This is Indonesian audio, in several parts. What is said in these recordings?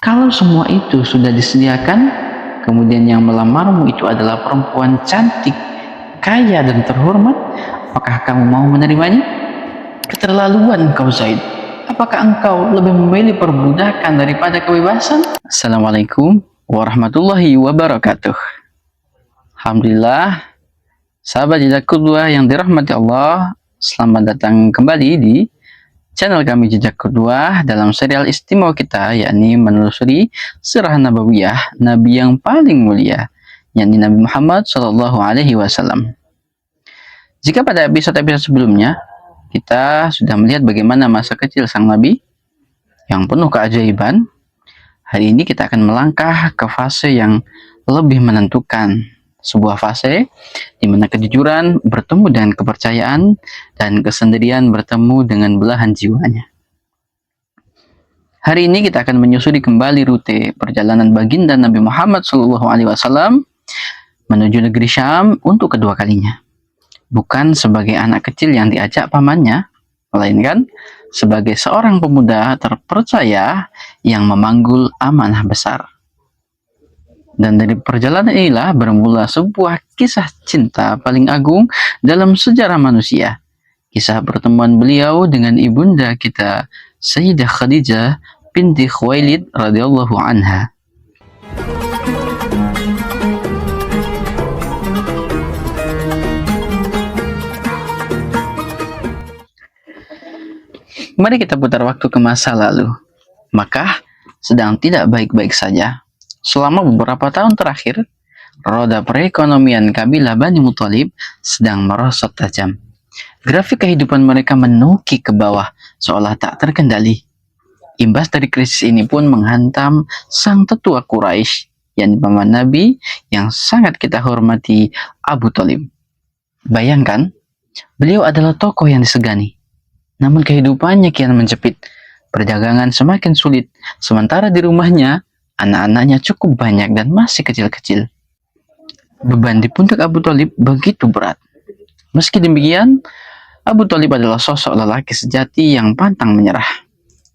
Kalau semua itu sudah disediakan, kemudian yang melamarmu itu adalah perempuan cantik, kaya dan terhormat, apakah kamu mau menerimanya? Keterlaluan kau, Zaid. Apakah engkau lebih memilih perbudakan daripada kebebasan? Assalamualaikum warahmatullahi wabarakatuh. Alhamdulillah, sahabat jejak kedua yang dirahmati Allah, selamat datang kembali di channel kami Jejak Kedua dalam serial istimewa kita, yakni menelusuri sirah nabawiyah Nabi yang paling mulia, yakni Nabi Muhammad Shallallahu Alaihi Wasallam. Jika pada episode-episode sebelumnya kita sudah melihat bagaimana masa kecil sang Nabi yang penuh keajaiban, hari ini kita akan melangkah ke fase yang lebih menentukan, sebuah fase di mana kejujuran bertemu dengan kepercayaan dan kesendirian bertemu dengan belahan jiwanya. Hari ini kita akan menyusuri kembali rute perjalanan baginda Nabi Muhammad SAW menuju negeri Syam untuk kedua kalinya. Bukan sebagai anak kecil yang diajak pamannya, melainkan sebagai seorang pemuda terpercaya yang memanggul amanah besar. Dan dari perjalanan inilah bermula sebuah kisah cinta paling agung dalam sejarah manusia. Kisah pertemuan beliau dengan ibunda kita, Sayyidah Khadijah binti Khuwailid radhiyallahu anha. Mari kita putar waktu ke masa lalu. Makkah sedang tidak baik-baik saja. Selama beberapa tahun terakhir, roda perekonomian kabilah Bani Muthalib sedang merosot tajam. Grafik kehidupan mereka menukik ke bawah, seolah tak terkendali. Imbas dari krisis ini pun menghantam sang tetua Quraisy, yakni paman Nabi yang sangat kita hormati, Abu Thalib. Bayangkan, beliau adalah tokoh yang disegani. Namun kehidupannya kian menjepit. Perdagangan semakin sulit, sementara di rumahnya anak-anaknya cukup banyak dan masih kecil-kecil. Beban di pundak Abu Thalib begitu berat. Meski demikian, Abu Thalib adalah sosok lelaki sejati yang pantang menyerah.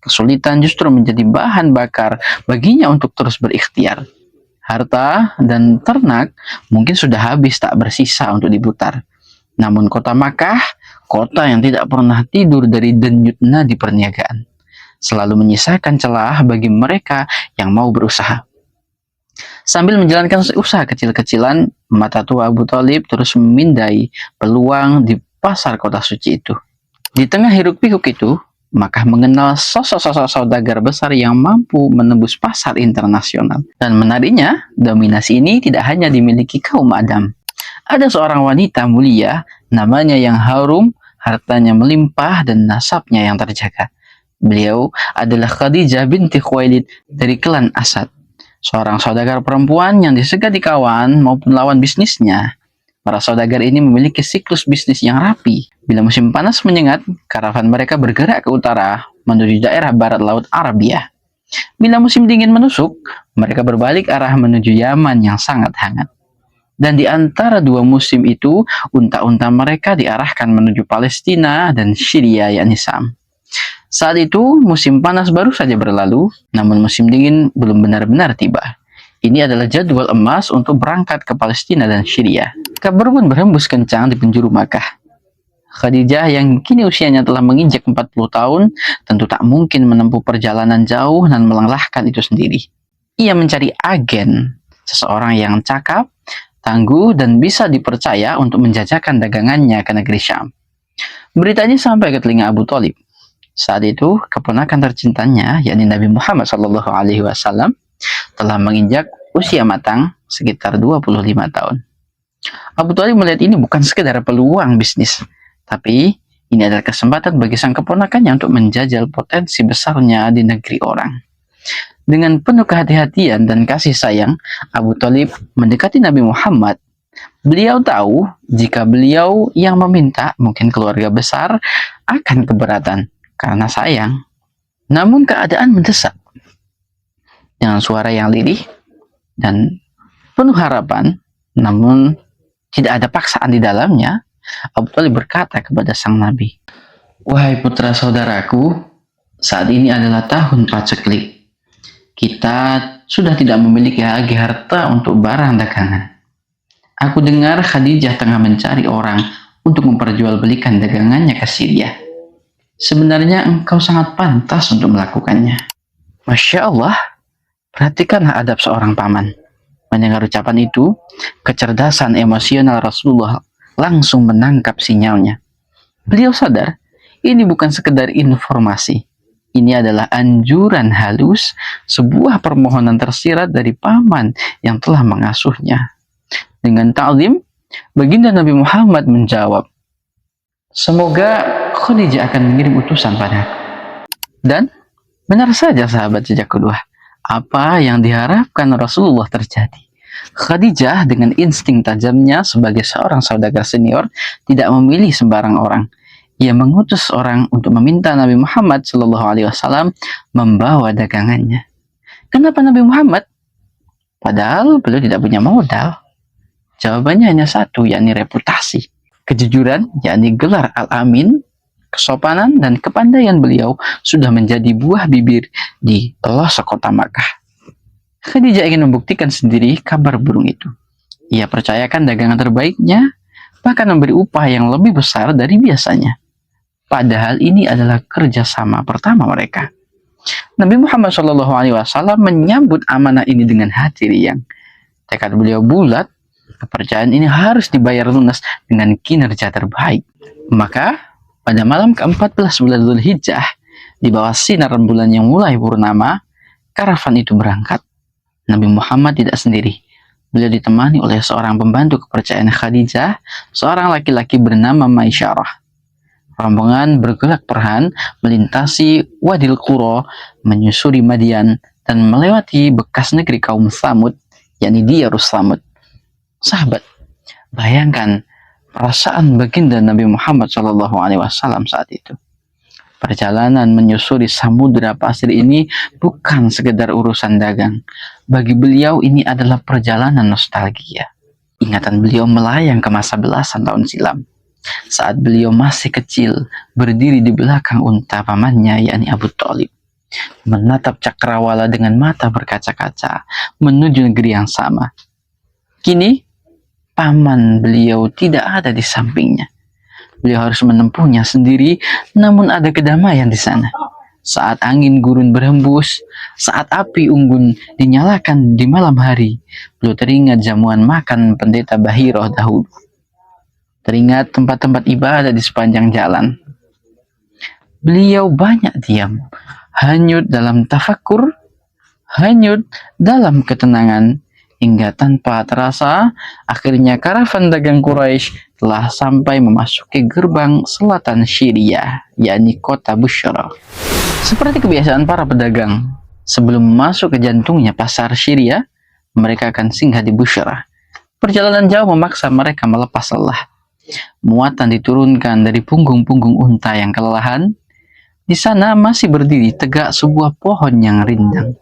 Kesulitan justru menjadi bahan bakar baginya untuk terus berikhtiar. Harta dan ternak mungkin sudah habis tak bersisa untuk diputar. Namun kota Makkah, kota yang tidak pernah tidur dari denyut nadi perniagaan, selalu menyisakan celah bagi mereka yang mau berusaha. Sambil menjalankan usaha kecil-kecilan, mata tua Abu Thalib terus memindai peluang di pasar kota suci itu. Di tengah hiruk-pikuk itu, Makkah mengenal sosok-sosok saudagar besar yang mampu menembus pasar internasional. Dan menariknya, dominasi ini tidak hanya dimiliki kaum Adam. Ada seorang wanita mulia, namanya yang harum, hartanya melimpah dan nasabnya yang terjaga. Beliau adalah Khadijah binti Khuwailid dari klan Asad, seorang saudagar perempuan yang disegani kawan maupun lawan bisnisnya. Para saudagar ini memiliki siklus bisnis yang rapi. Bila musim panas menyengat, karavan mereka bergerak ke utara menuju daerah barat laut Arabia. Bila musim dingin menusuk, mereka berbalik arah menuju Yaman yang sangat hangat. Dan di antara dua musim itu, unta-unta mereka diarahkan menuju Palestina dan Syria, yakni Sam. Saat itu, musim panas baru saja berlalu, namun musim dingin belum benar-benar tiba. Ini adalah jadwal emas untuk berangkat ke Palestina dan Syria. Kabar pun berhembus kencang di penjuru Makkah. Khadijah yang kini usianya telah menginjak 40 tahun, tentu tak mungkin menempuh perjalanan jauh dan melelahkan itu sendiri. Ia mencari agen, seseorang yang cakap, tangguh, dan bisa dipercaya untuk menjajakan dagangannya ke negeri Syam. Beritanya sampai ke telinga Abu Thalib. Saat itu, keponakan tercintanya, yakni Nabi Muhammad SAW, telah menginjak usia matang sekitar 25 tahun. Abu Thalib melihat ini bukan sekedar peluang bisnis, tapi ini adalah kesempatan bagi sang keponakannya untuk menjajal potensi besarnya di negeri orang. Dengan penuh kehati-hatian dan kasih sayang, Abu Thalib mendekati Nabi Muhammad. Beliau tahu jika beliau yang meminta, mungkin keluarga besar akan keberatan karena sayang. Namun keadaan mendesak. Dengan suara yang lirih dan penuh harapan, namun tidak ada paksaan di dalamnya, Abu Thalib berkata kepada sang Nabi, "Wahai putra saudaraku, saat ini adalah tahun paceklik. Kita sudah tidak memiliki lagi harta untuk barang dagangan. Aku dengar Khadijah tengah mencari orang untuk memperjualbelikan dagangannya ke Syria. Sebenarnya engkau sangat pantas untuk melakukannya. Masya Allah, perhatikanlah adab seorang paman. Mendengar ucapan itu, kecerdasan emosional Rasulullah langsung menangkap sinyalnya. Beliau sadar, ini bukan sekedar informasi. Ini adalah anjuran halus, sebuah permohonan tersirat dari paman yang telah mengasuhnya. Dengan ta'zim, baginda Nabi Muhammad menjawab, semoga Khadijah akan mengirim utusan padaku. Dan benar saja sahabat jejak kedua, apa yang diharapkan Rasulullah terjadi. Khadijah dengan insting tajamnya sebagai seorang saudagar senior tidak memilih sembarang orang. Ia mengutus orang untuk meminta Nabi Muhammad SAW membawa dagangannya. Kenapa Nabi Muhammad? Padahal beliau tidak punya modal. Jawabannya hanya satu, yakni reputasi. Kejujuran, yakni gelar Al-Amin, kesopanan dan kepandaian beliau sudah menjadi buah bibir di pelosok kota Makkah. Khadijah ingin membuktikan sendiri kabar burung itu. Ia percayakan dagangan terbaiknya, bahkan memberi upah yang lebih besar dari biasanya. Padahal ini adalah kerjasama pertama mereka. Nabi Muhammad SAW menyambut amanah ini dengan hati riang. Tekad beliau bulat, kepercayaan ini harus dibayar lunas dengan kinerja terbaik. Maka, pada malam ke-14 bulan Dzulhijjah, di bawah sinar rembulan yang mulai purnama, karavan itu berangkat. Nabi Muhammad tidak sendiri. Beliau ditemani oleh seorang pembantu kepercayaan Khadijah, seorang laki-laki bernama Maisyarah. Rombongan bergerak perlahan melintasi Wadil Qura, menyusuri Madian, dan melewati bekas negeri kaum Tsamud, yakni Diyarus Tsamud. Sahabat, bayangkan perasaan baginda Nabi Muhammad SAW saat itu. Perjalanan menyusuri samudera pasir ini bukan sekedar urusan dagang. Bagi beliau ini adalah perjalanan nostalgia. Ingatan beliau melayang ke masa belasan tahun silam. Saat beliau masih kecil, berdiri di belakang unta pamannya, yakni Abu Thalib, menatap cakrawala dengan mata berkaca-kaca menuju negeri yang sama. Kini, paman beliau tidak ada di sampingnya. Beliau harus menempuhnya sendiri, namun ada kedamaian di sana. Saat angin gurun berhembus, saat api unggun dinyalakan di malam hari, beliau teringat jamuan makan pendeta Bahiroh dahulu. Teringat tempat-tempat ibadah di sepanjang jalan. Beliau banyak diam, hanyut dalam tafakur, hanyut dalam ketenangan, hingga tanpa terasa, akhirnya karavan dagang Quraisy telah sampai memasuki gerbang selatan Syria, yakni kota Bushra. Seperti kebiasaan para pedagang, sebelum masuk ke jantungnya pasar Syria, mereka akan singgah di Bushra. Perjalanan jauh memaksa mereka melepas lelah. Muatan diturunkan dari punggung-punggung unta yang kelelahan. Di sana masih berdiri tegak sebuah pohon yang rindang.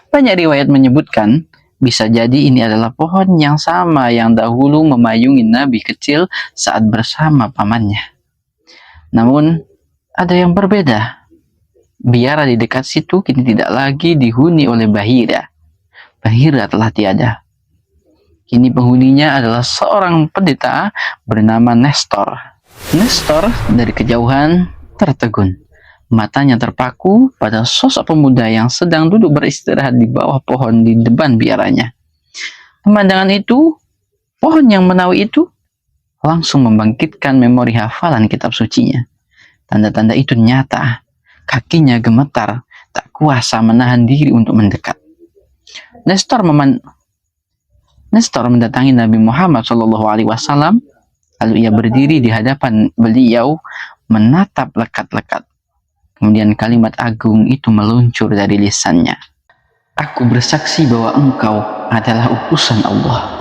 Banyak riwayat menyebutkan, bisa jadi ini adalah pohon yang sama yang dahulu memayungi Nabi kecil saat bersama pamannya. Namun, ada yang berbeda. Biara di dekat situ kini tidak lagi dihuni oleh Bahira. Bahira telah tiada. Kini penghuninya adalah seorang pendeta bernama Nestor. Nestor dari kejauhan tertegun. Matanya terpaku pada sosok pemuda yang sedang duduk beristirahat di bawah pohon di depan biaranya. Pemandangan itu, pohon yang menawi itu, langsung membangkitkan memori hafalan kitab sucinya. Tanda-tanda itu nyata. Kakinya gemetar, tak kuasa menahan diri untuk mendekat. Nestor mendatangi Nabi Muhammad SAW, lalu ia berdiri di hadapan beliau, menatap lekat-lekat. Kemudian kalimat agung itu meluncur dari lisannya. Aku bersaksi bahwa engkau adalah utusan Allah.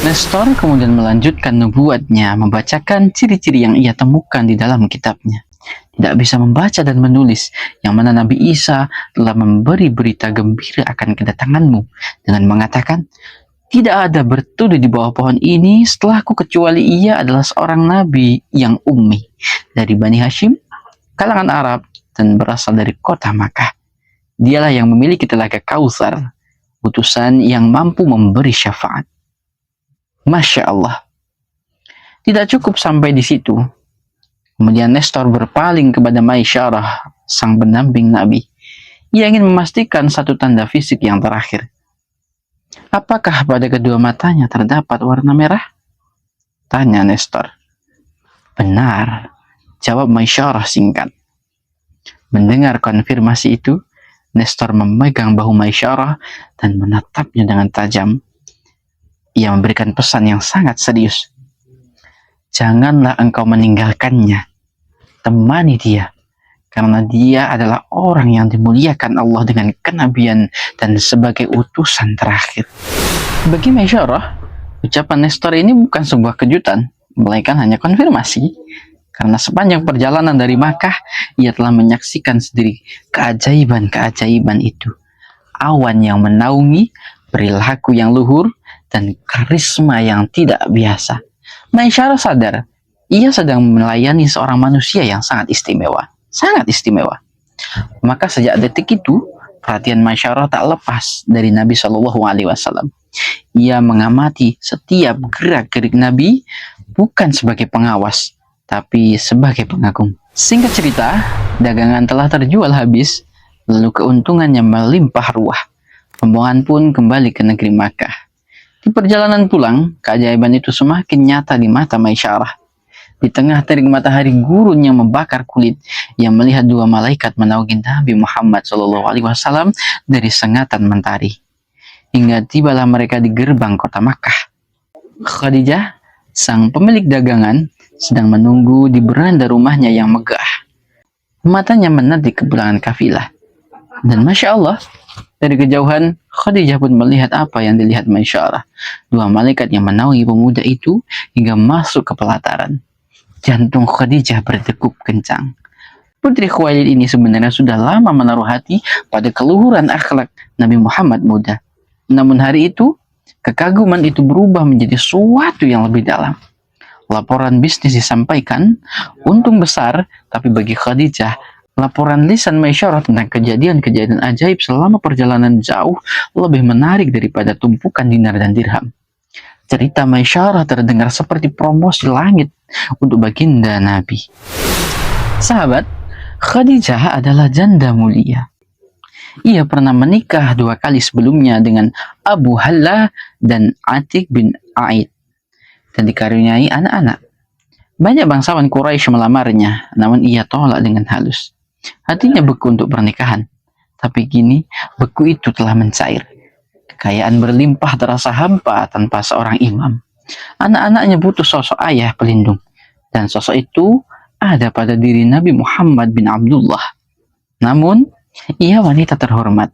Nestor kemudian melanjutkan nubuatnya, membacakan ciri-ciri yang ia temukan di dalam kitabnya. Tidak bisa membaca dan menulis, yang mana Nabi Isa telah memberi berita gembira akan kedatanganmu dengan mengatakan, tidak ada bertuduh di bawah pohon ini setelahku kecuali ia adalah seorang nabi yang ummi dari Bani Hashim, kalangan Arab, dan berasal dari kota Makkah. Dialah yang memiliki telaga Kautsar, utusan yang mampu memberi syafaat. Masya Allah. Tidak cukup sampai di situ. Kemudian Nestor berpaling kepada Maisyarah, sang pendamping Nabi. Ia ingin memastikan satu tanda fisik yang terakhir. Apakah pada kedua matanya terdapat warna merah? Tanya Nestor. Benar, jawab Maisyarah singkat. Mendengar konfirmasi itu, Nestor memegang bahu Maisyarah dan menatapnya dengan tajam. Ia memberikan pesan yang sangat serius. Janganlah engkau meninggalkannya. Temani dia. Karena dia adalah orang yang dimuliakan Allah dengan kenabian dan sebagai utusan terakhir. Bagi Maisyarah, ucapan Nestor ini bukan sebuah kejutan, melainkan hanya konfirmasi. Karena sepanjang perjalanan dari Makkah, ia telah menyaksikan sendiri keajaiban-keajaiban itu. Awan yang menaungi, perilaku yang luhur, dan karisma yang tidak biasa. Maisyarah sadar, ia sedang melayani seorang manusia yang sangat istimewa. Sangat istimewa. Maka sejak detik itu, perhatian Maisyarah tak lepas dari Nabi Shallallahu Alaihi Wasallam. Ia mengamati setiap gerak-gerik Nabi bukan sebagai pengawas, tapi sebagai pengagum. Singkat cerita, dagangan telah terjual habis, lalu keuntungannya melimpah ruah. Rombongan pun kembali ke negeri Makkah. Di perjalanan pulang, keajaiban itu semakin nyata di mata Maisyarah. Di tengah terik matahari gurun yang membakar kulit, ia melihat dua malaikat menaungi Nabi Muhammad SAW dari sengatan mentari. Hingga tibalah mereka di gerbang kota Makkah. Khadijah, sang pemilik dagangan, sedang menunggu di beranda rumahnya yang megah. Matanya menarik ke belakang kafilah. Dan Masya Allah, dari kejauhan, Khadijah pun melihat apa yang dilihat Maisyarah. Dua malaikat yang menaungi pemuda itu hingga masuk ke pelataran. Jantung Khadijah berdegup kencang. Putri Khuwailid ini sebenarnya sudah lama menaruh hati pada keluhuran akhlak Nabi Muhammad muda. Namun hari itu, kekaguman itu berubah menjadi sesuatu yang lebih dalam. Laporan bisnis disampaikan, untung besar, tapi bagi Khadijah, laporan lisan Maisyarah tentang kejadian-kejadian ajaib selama perjalanan jauh lebih menarik daripada tumpukan dinar dan dirham. Cerita Maisyarah terdengar seperti promosi langit untuk baginda Nabi. Sahabat, Khadijah adalah janda mulia. Ia pernah menikah 2 kali sebelumnya dengan Abu Halla dan Atik bin Aid dan dikaruniai anak-anak. Banyak bangsawan Quraisy melamarnya, namun ia tolak dengan halus. Hatinya beku untuk pernikahan, tapi kini beku itu telah mencair. Kekayaan berlimpah terasa hampa tanpa seorang imam. Anak-anaknya butuh sosok ayah pelindung, dan sosok itu ada pada diri Nabi Muhammad bin Abdullah. Namun, ia wanita terhormat.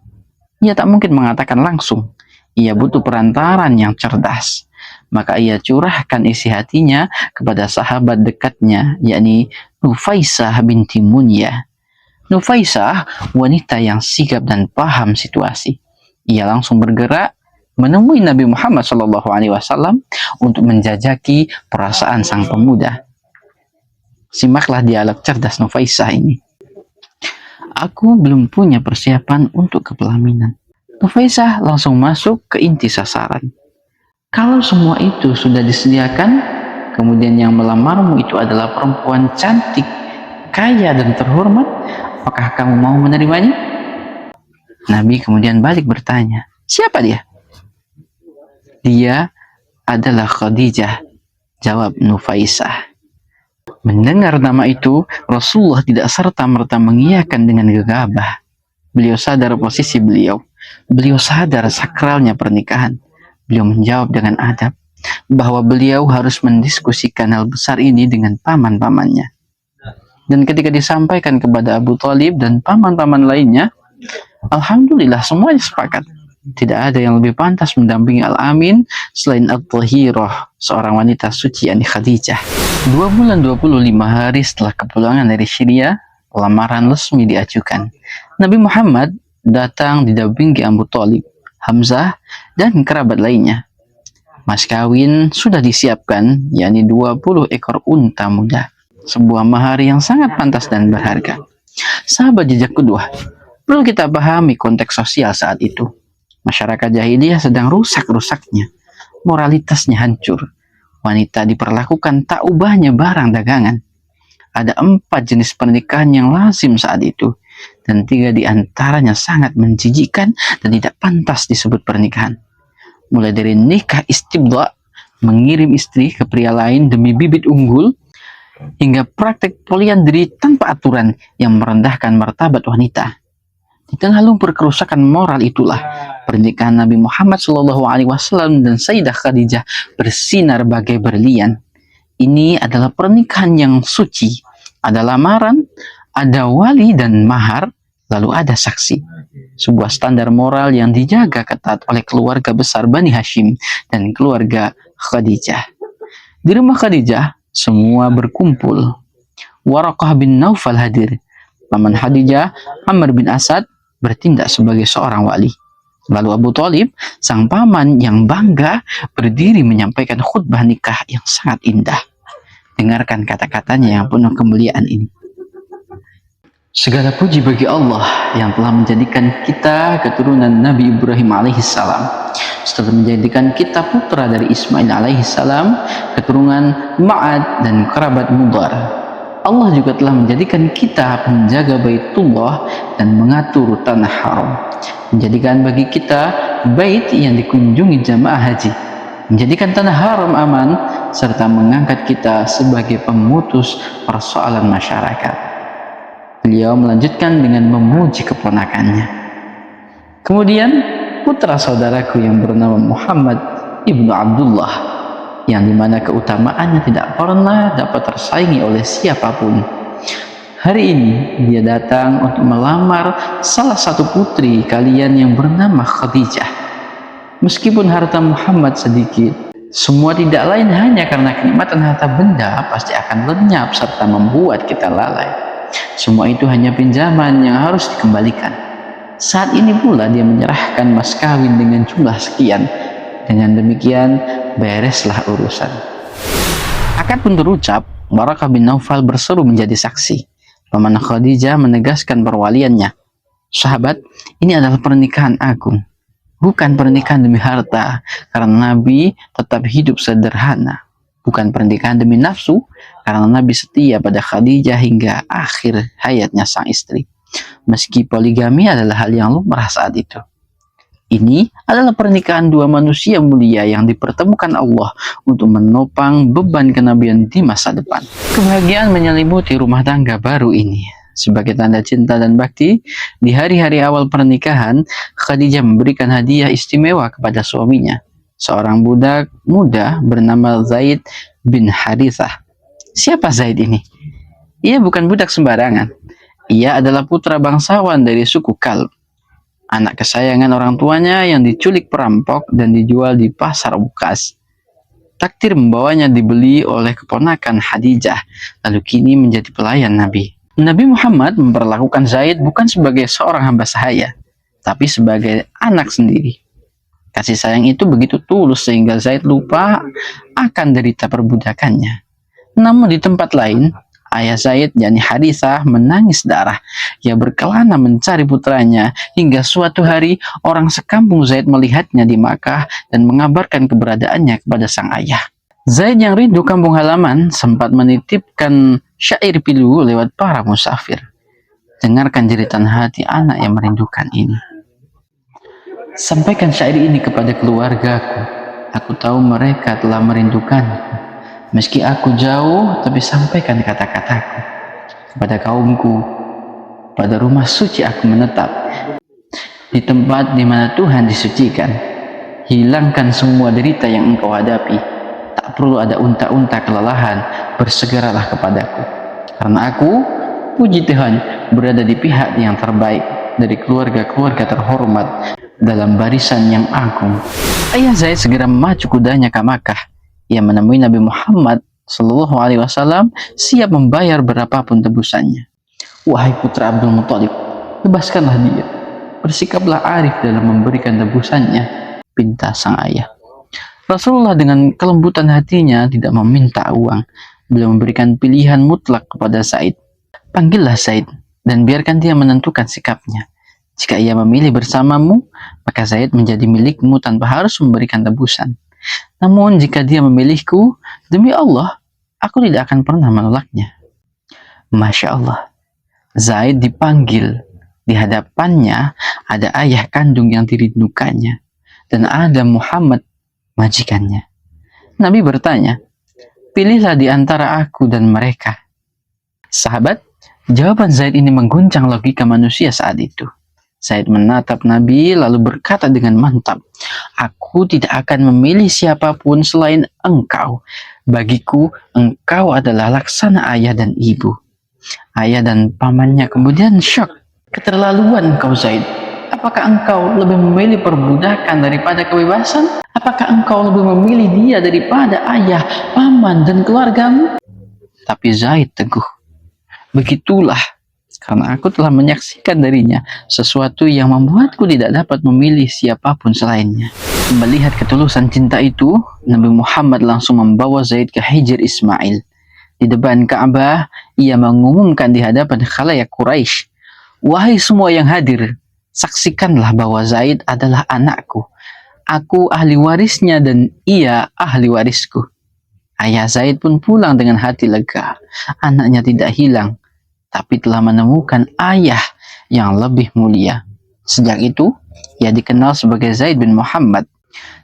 Ia tak mungkin mengatakan langsung. Ia butuh perantaran yang cerdas. Maka ia curahkan isi hatinya kepada sahabat dekatnya, yakni Nufaisah binti Munyah. Nufaisah, wanita yang sigap dan paham situasi. Ia langsung bergerak menemui Nabi Muhammad SAW untuk menjajaki perasaan sang pemuda. Simaklah dialog cerdas Nufaisah ini. Aku belum punya persiapan untuk kepelaminan. Nufaisah langsung masuk ke inti sasaran. Kalau semua itu sudah disediakan, kemudian yang melamarmu itu adalah perempuan cantik, kaya dan terhormat, apakah kamu mau menerimanya? Nabi kemudian balik bertanya, siapa dia? Dia adalah Khadijah, jawab Nufaisah. Mendengar nama itu, Rasulullah tidak serta-merta mengiyakan dengan gegabah. Beliau sadar posisi beliau. Beliau sadar sakralnya pernikahan. Beliau menjawab dengan adab bahwa beliau harus mendiskusikan hal besar ini dengan paman-pamannya. Dan ketika disampaikan kepada Abu Thalib dan paman-paman lainnya, alhamdulillah semuanya sepakat. Tidak ada yang lebih pantas mendampingi Al-Amin selain At-Tahirah, seorang wanita suci yakni Khadijah. 2 bulan 25 hari setelah kepulangan dari Syria, lamaran resmi diajukan. Nabi Muhammad datang didampingi Abu Thalib, Hamzah, dan kerabat lainnya. Mas kawin sudah disiapkan, yakni 20 ekor unta muda. Sebuah mahar yang sangat pantas dan berharga. Sahabat jejak kedua, Perlu kita pahami konteks sosial saat itu. Masyarakat jahiliyah sedang rusak-rusaknya, moralitasnya hancur. Wanita diperlakukan tak ubahnya barang dagangan. Ada 4 jenis pernikahan yang lazim saat itu, dan 3 di antaranya sangat menjijikkan dan tidak pantas disebut pernikahan. Mulai dari nikah istibda, mengirim istri ke pria lain demi bibit unggul, hingga praktek poliandri tanpa aturan yang merendahkan martabat wanita. Di tengah lumpur kerusakan moral itulah pernikahan Nabi Muhammad SAW dan Sayyidah Khadijah bersinar bagai berlian. Ini adalah pernikahan yang suci. Ada lamaran, ada wali dan mahar, lalu ada saksi. Sebuah standar moral yang dijaga ketat oleh keluarga besar Bani Hashim dan keluarga Khadijah. Di rumah Khadijah, semua berkumpul. Waraqah bin Naufal hadir. Paman Khadijah, Amr bin Asad, bertindak sebagai seorang wali. Lalu Abu Thalib, sang paman yang bangga, berdiri menyampaikan khutbah nikah yang sangat indah. Dengarkan kata-katanya yang penuh kemuliaan ini. Segala puji bagi Allah yang telah menjadikan kita keturunan Nabi Ibrahim alaihissalam, setelah menjadikan kita putra dari Ismail alaihissalam, keturunan Ma'ad dan kerabat Mudar. Allah juga telah menjadikan kita penjaga Baitullah dan mengatur tanah haram, menjadikan bagi kita bait yang dikunjungi jamaah haji, menjadikan tanah haram aman, serta mengangkat kita sebagai pemutus persoalan masyarakat. Beliau melanjutkan dengan memuji keponakannya. Kemudian putra saudaraku yang bernama Muhammad ibnu Abdullah, yang dimana keutamaannya tidak pernah dapat tersaingi oleh siapapun. Hari ini dia datang untuk melamar salah satu putri kalian yang bernama Khadijah. Meskipun harta Muhammad sedikit, semua tidak lain hanya karena kenikmatan harta benda pasti akan lenyap serta membuat kita lalai. Semua itu hanya pinjaman yang harus dikembalikan. Saat ini pula dia menyerahkan mas kawin dengan jumlah sekian. Dengan demikian, bereslah urusan. Akad pun terucap, Waraqah bin Naufal berseru menjadi saksi. Paman Khadijah menegaskan perwaliannya. Sahabat, ini adalah pernikahan agung, bukan pernikahan demi harta, karena Nabi tetap hidup sederhana. Bukan pernikahan demi nafsu, karena Nabi setia pada Khadijah hingga akhir hayatnya sang istri. Meski poligami adalah hal yang lumrah saat itu. Ini adalah pernikahan dua manusia mulia yang dipertemukan Allah untuk menopang beban kenabian di masa depan. Kebahagiaan menyelimuti rumah tangga baru ini. Sebagai tanda cinta dan bakti, di hari-hari awal pernikahan, Khadijah memberikan hadiah istimewa kepada suaminya, seorang budak muda bernama Zaid bin Harithah. Siapa Zaid ini? Ia bukan budak sembarangan. Ia adalah putra bangsawan dari suku Kalb, anak kesayangan orang tuanya yang diculik perampok dan dijual di pasar Ukas. Takdir membawanya dibeli oleh keponakan Khadijah, lalu kini menjadi pelayan Nabi. Nabi Muhammad memperlakukan Zaid bukan sebagai seorang hamba sahaya, tapi sebagai anak sendiri. Kasih sayang itu begitu tulus sehingga Zaid lupa akan derita perbudakannya. Namun di tempat lain, ayah Zaid, yakni Harithah, menangis darah. Ia berkelana mencari putranya hingga suatu hari orang sekampung Zaid melihatnya di Makkah dan mengabarkan keberadaannya kepada sang ayah. Zaid yang rindu kampung halaman sempat menitipkan syair pilu lewat para musafir. Dengarkan jeritan hati anak yang merindukan ini. Sampaikan syair ini kepada keluargaku. Aku tahu mereka telah merindukanku. Meski aku jauh, tapi sampaikan kata-kataku kepada kaumku. Pada rumah suci aku menetap, di tempat di mana Tuhan disucikan. Hilangkan semua derita yang engkau hadapi. Tak perlu ada unta-unta kelelahan, bersegeralah kepadaku. Karena aku, puji Tuhan, berada di pihak yang terbaik dari keluarga-keluarga terhormat dalam barisan yang agung. Ayah Zaid segera memacu kudanya ke Makkah. Ia menemui Nabi Muhammad SAW siap membayar berapapun tebusannya. Wahai putra Abdul Muthalib, bebaskanlah dia. Bersikaplah arif dalam memberikan tebusannya, pinta sang ayah. Rasulullah dengan kelembutan hatinya tidak meminta uang. Beliau memberikan pilihan mutlak kepada Zaid. Panggillah Zaid dan biarkan dia menentukan sikapnya. Jika ia memilih bersamamu, maka Zaid menjadi milikmu tanpa harus memberikan tebusan. Namun jika dia memilihku, demi Allah, aku tidak akan pernah menolaknya. Masya Allah, Zaid dipanggil. Di hadapannya ada ayah kandung yang dirindukannya, dan ada Muhammad, majikannya. Nabi bertanya, pilihlah di antara aku dan mereka. Sahabat, jawaban Zaid ini mengguncang logika manusia saat itu. Zaid menatap Nabi lalu berkata dengan mantap, aku tidak akan memilih siapapun selain engkau. Bagiku, engkau adalah laksana ayah dan ibu. Ayah dan pamannya kemudian syok. Keterlaluan engkau Zaid. Apakah engkau lebih memilih perbudakan daripada kebebasan? Apakah engkau lebih memilih dia daripada ayah, paman, dan keluargamu? Tapi Zaid teguh. Begitulah, karena aku telah menyaksikan darinya sesuatu yang membuatku tidak dapat memilih siapapun selainnya. Melihat ketulusan cinta itu, Nabi Muhammad langsung membawa Zaid ke Hijr Ismail. Di depan Ka'bah, ia mengumumkan di hadapan khalayak Quraisy, wahai semua yang hadir, saksikanlah bahwa Zaid adalah anakku. Aku ahli warisnya dan ia ahli warisku. Ayah Zaid pun pulang dengan hati lega. Anaknya tidak hilang, tapi telah menemukan ayah yang lebih mulia. Sejak itu, ia dikenal sebagai Zaid bin Muhammad.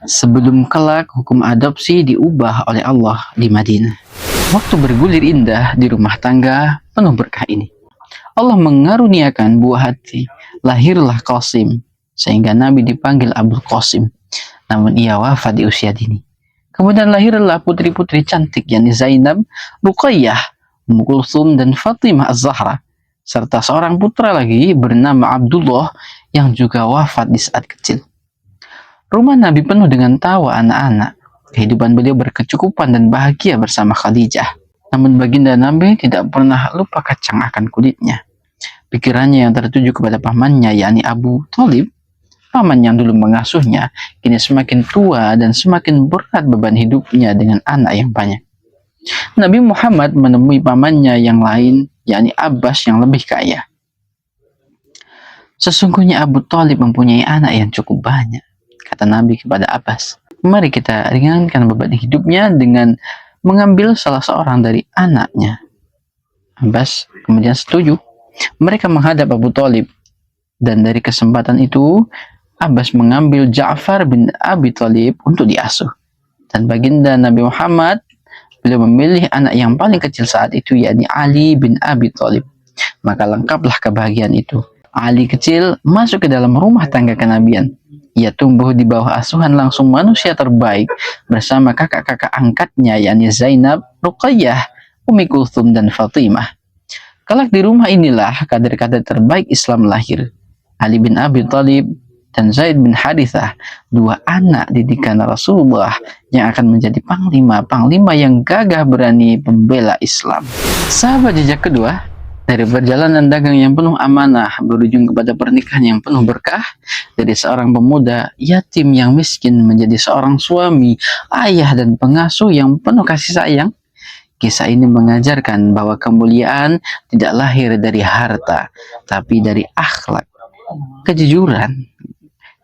Sebelum kelak hukum adopsi diubah oleh Allah di Madinah. Waktu bergulir indah di rumah tangga penuh berkah ini. Allah mengaruniakan buah hati. Lahirlah Qasim, sehingga Nabi dipanggil Abul Qasim. Namun ia wafat di usia dini. Kemudian lahirlah putri-putri cantik, yakni Zainab, Ruqayyah, Ummu Kulsum, dan Fatimah Az-Zahra, serta seorang putra lagi bernama Abdullah yang juga wafat di saat kecil. Rumah Nabi penuh dengan tawa anak-anak. Kehidupan beliau berkecukupan dan bahagia bersama Khadijah. Namun baginda Nabi tidak pernah lupa kacang akan kulitnya. Pikirannya yang tertuju kepada pamannya, yakni Abu Thalib, paman yang dulu mengasuhnya, kini semakin tua dan semakin berat beban hidupnya dengan anak yang banyak. Nabi Muhammad menemui pamannya yang lain, yakni Abbas yang lebih kaya. Sesungguhnya Abu Thalib mempunyai anak yang cukup banyak, kata Nabi kepada Abbas. Mari kita ringankan beban hidupnya dengan mengambil salah seorang dari anaknya. Abbas kemudian setuju. Mereka menghadap Abu Thalib, dan dari kesempatan itu Abbas mengambil Ja'far bin Abi Thalib untuk diasuh. Dan baginda Nabi Muhammad, beliau memilih anak yang paling kecil saat itu, yakni Ali bin Abi Thalib. Maka lengkaplah kebahagiaan itu. Ali kecil masuk ke dalam rumah tangga kenabian. Ia tumbuh di bawah asuhan langsung manusia terbaik bersama kakak-kakak angkatnya, yakni Zainab, Ruqayyah, Ummi Kulthum, dan Fatimah. Kelak di rumah inilah kader-kader terbaik Islam lahir. Ali bin Abi Thalib dan Zaid bin Harithah, dua anak didikan Rasulullah yang akan menjadi panglima yang gagah berani pembela Islam. Sahabat jejak kedua, dari perjalanan dagang yang penuh amanah berujung kepada pernikahan yang penuh berkah, dari seorang pemuda yatim yang miskin menjadi seorang suami, ayah, dan pengasuh yang penuh kasih sayang. Kisah ini mengajarkan bahwa kemuliaan tidak lahir dari harta, tapi dari akhlak, kejujuran,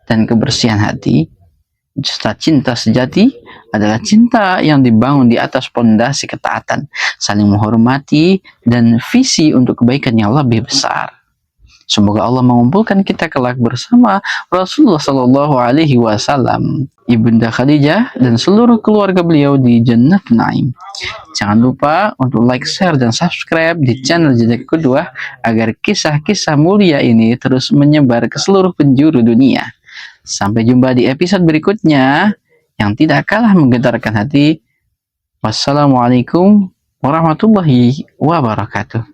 dan kebersihan hati. Cinta sejati adalah cinta yang dibangun di atas pondasi ketaatan, saling menghormati, dan visi untuk kebaikan yang lebih besar. Semoga Allah mengumpulkan kita kelak bersama Rasulullah Shallallahu Alaihi Wasallam, Ibunda Khadijah, dan seluruh keluarga beliau di Jannat Naim. Jangan lupa untuk like, share, dan subscribe di channel Jejak Kedua agar kisah-kisah mulia ini terus menyebar ke seluruh penjuru dunia. Sampai jumpa di episode berikutnya yang tidak kalah menggetarkan hati. Wassalamualaikum warahmatullahi wabarakatuh.